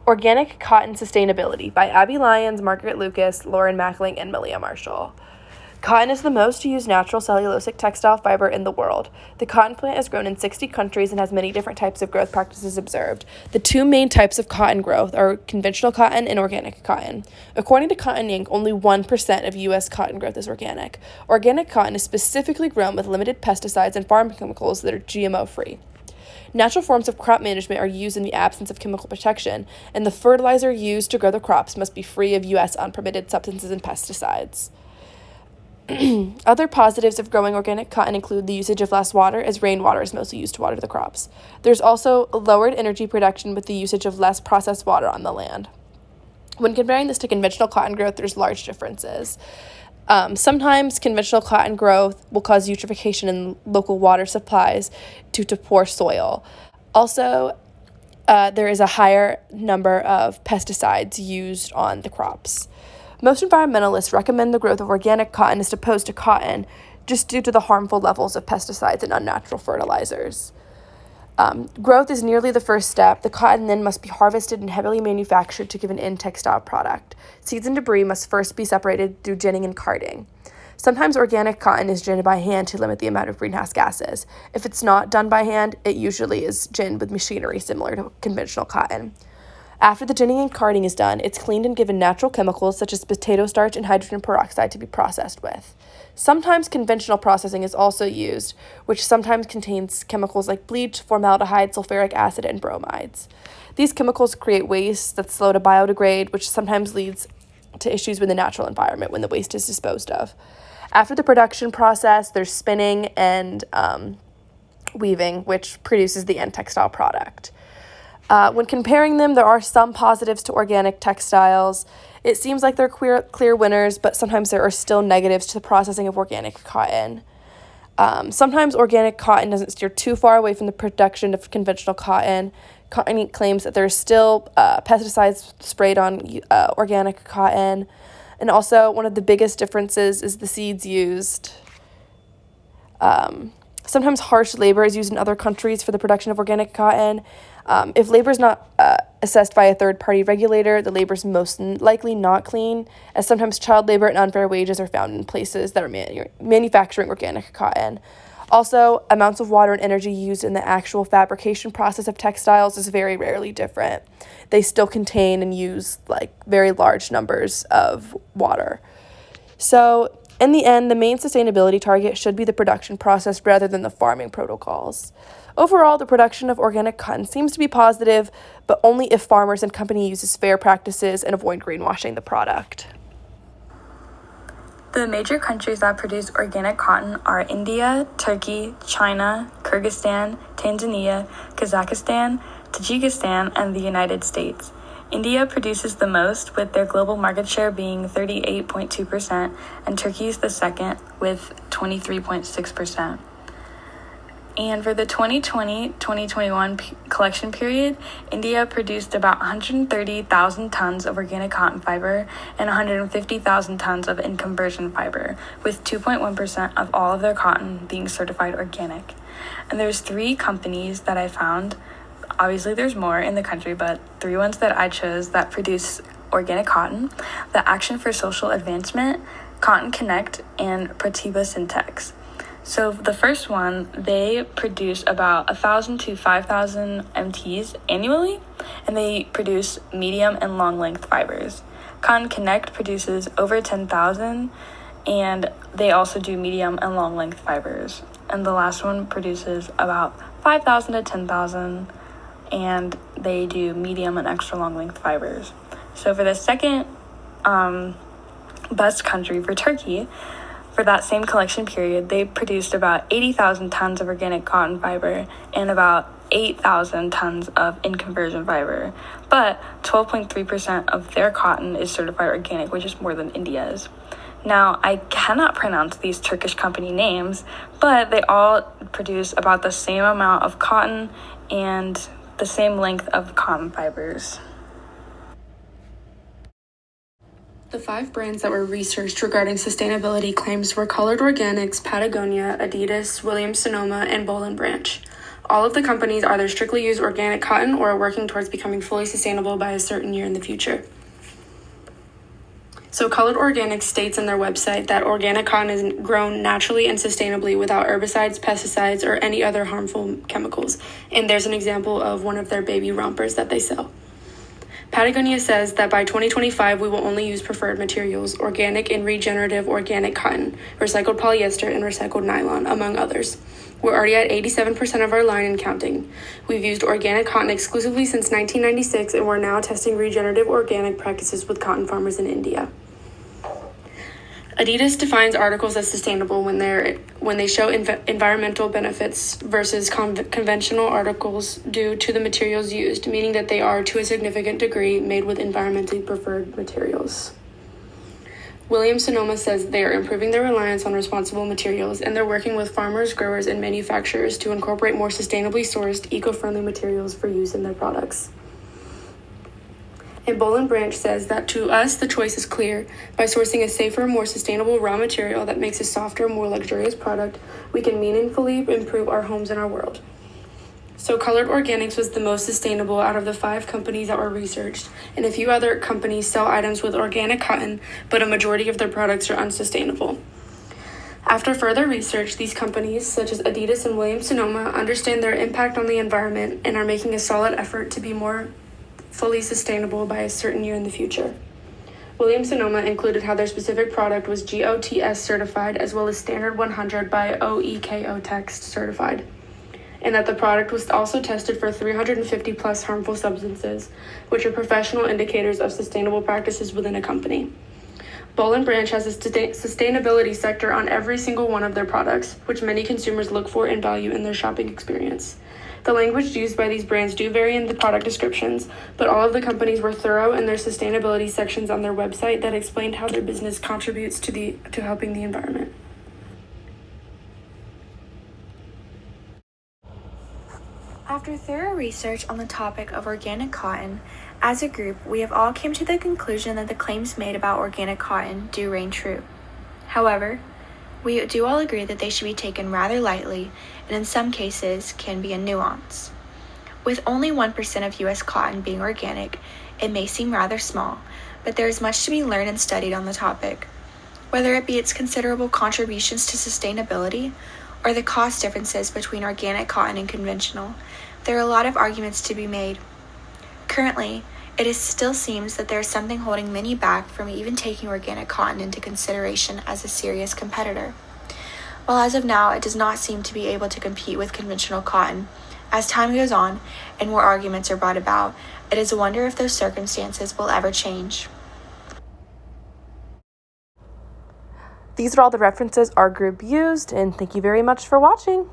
Organic Cotton Sustainability by Abby Lyons, Margaret Lucas, Lauren Mackling, and Malia Marshall. Cotton is the most used natural cellulosic textile fiber in the world. The cotton plant is grown in 60 countries and has many different types of growth practices observed. The two main types of cotton growth are conventional cotton and organic cotton. According to Cotton Inc., only 1% of U.S. cotton growth is organic. Organic cotton is specifically grown with limited pesticides and farm chemicals that are GMO-free. Natural forms of crop management are used in the absence of chemical protection, and the fertilizer used to grow the crops must be free of U.S. unpermitted substances and pesticides. Other positives of growing organic cotton include the usage of less water, as rainwater is mostly used to water the crops. There's also lowered energy production with the usage of less processed water on the land. When comparing this to conventional cotton growth, there's large differences. Sometimes conventional cotton growth will cause eutrophication in local water supplies due to poor soil. Also, there is a higher number of pesticides used on the crops. Most environmentalists recommend the growth of organic cotton as opposed to cotton just due to the harmful levels of pesticides and unnatural fertilizers. Growth is nearly the first step. The cotton then must be harvested and heavily manufactured to give an end textile product. Seeds and debris must first be separated through ginning and carding. Sometimes organic cotton is ginned by hand to limit the amount of greenhouse gases. If it's not done by hand, it usually is ginned with machinery similar to conventional cotton. After the ginning and carding is done, it's cleaned and given natural chemicals such as potato starch and hydrogen peroxide to be processed with. Sometimes conventional processing is also used, which sometimes contains chemicals like bleach, formaldehyde, sulfuric acid, and bromides. These chemicals create waste that's slow to biodegrade, which sometimes leads to issues with the natural environment when the waste is disposed of. After the production process, there's spinning and weaving, which produces the end textile product. When comparing them, there are some positives to organic textiles. It seems like they're clear winners, but sometimes there are still negatives to the processing of organic cotton. Sometimes organic cotton doesn't steer too far away from the production of conventional cotton. Cotton Inc. claims that there's still pesticides sprayed on organic cotton. And also, one of the biggest differences is the seeds used. Sometimes harsh labor is used in other countries for the production of organic cotton. If labor is not assessed by a third-party regulator, the labor is most likely not clean, as sometimes child labor and unfair wages are found in places that are manufacturing organic cotton. Also, amounts of water and energy used in the actual fabrication process of textiles is very rarely different. They still contain and use very large numbers of water. So, in the end, the main sustainability target should be the production process rather than the farming protocols. Overall, the production of organic cotton seems to be positive, but only if farmers and company uses fair practices and avoid greenwashing the product. The major countries that produce organic cotton are India, Turkey, China, Kyrgyzstan, Tanzania, Kazakhstan, Tajikistan, and the United States. India produces the most, with their global market share being 38.2%, and Turkey is the second with 23.6%. And for the 2020-2021 collection period, India produced about 130,000 tons of organic cotton fiber and 150,000 tons of in-conversion fiber, with 2.1% of all of their cotton being certified organic. And there's 3 companies that I found. Obviously, there's more in the country, but 3 ones that I chose that produce organic cotton: the Action for Social Advancement, Cotton Connect, and Pratibha Syntex. So the first one, they produce about 1,000 to 5,000 MTs annually, and they produce medium and long length fibers. Cotton Connect produces over 10,000, and they also do medium and long length fibers. And the last one produces about 5,000 to 10,000, and they do medium and extra long length fibers. So for the second best country, for Turkey, for that same collection period, they produced about 80,000 tons of organic cotton fiber and about 8,000 tons of in-conversion fiber. But 12.3% of their cotton is certified organic, which is more than India's. Now, I cannot pronounce these Turkish company names, but they all produce about the same amount of cotton and the same length of cotton fibers. The 5 brands that were researched regarding sustainability claims were Colored Organics, Patagonia, Adidas, Williams-Sonoma, and Boll & Branch. All of the companies either strictly use organic cotton or are working towards becoming fully sustainable by a certain year in the future. So Colored Organics states on their website that organic cotton is grown naturally and sustainably without herbicides, pesticides, or any other harmful chemicals. And there's an example of one of their baby rompers that they sell. Patagonia says that by 2025, we will only use preferred materials, organic and regenerative organic cotton, recycled polyester, and recycled nylon, among others. We're already at 87% of our line and counting. We've used organic cotton exclusively since 1996, and we're now testing regenerative organic practices with cotton farmers in India. Adidas defines articles as sustainable when they show environmental benefits versus conventional articles due to the materials used, meaning that they are, to a significant degree, made with environmentally preferred materials. Williams-Sonoma says they are improving their reliance on responsible materials, and they're working with farmers, growers, and manufacturers to incorporate more sustainably sourced, eco-friendly materials for use in their products. And Boll & Branch says that to us, the choice is clear. By sourcing a safer, more sustainable raw material that makes a softer, more luxurious product, we can meaningfully improve our homes and our world. So Colored Organics was the most sustainable out of the 5 companies that were researched, and a few other companies sell items with organic cotton, but a majority of their products are unsustainable. After further research, these companies, such as Adidas and Williams-Sonoma, understand their impact on the environment and are making a solid effort to be more fully sustainable by a certain year in the future. Williams-Sonoma included how their specific product was GOTS certified as well as Standard 100 by OEKO Text certified, and that the product was also tested for 350 plus harmful substances, which are professional indicators of sustainable practices within a company. Boll & Branch has a sustainability sector on every single one of their products, which many consumers look for and value in their shopping experience. The language used by these brands do vary in the product descriptions, but all of the companies were thorough in their sustainability sections on their website that explained how their business contributes to helping the environment. After thorough research on the topic of organic cotton, as a group, we have all come to the conclusion that the claims made about organic cotton do reign true. However, we do all agree that they should be taken rather lightly, and in some cases can be a nuance. With only 1% of U.S. cotton being organic, it may seem rather small, but there is much to be learned and studied on the topic. Whether it be its considerable contributions to sustainability, or the cost differences between organic cotton and conventional, there are a lot of arguments to be made. Currently, it still seems that there is something holding many back from even taking organic cotton into consideration as a serious competitor. While as of now, it does not seem to be able to compete with conventional cotton, as time goes on and more arguments are brought about, it is a wonder if those circumstances will ever change. These are all the references our group used, and thank you very much for watching.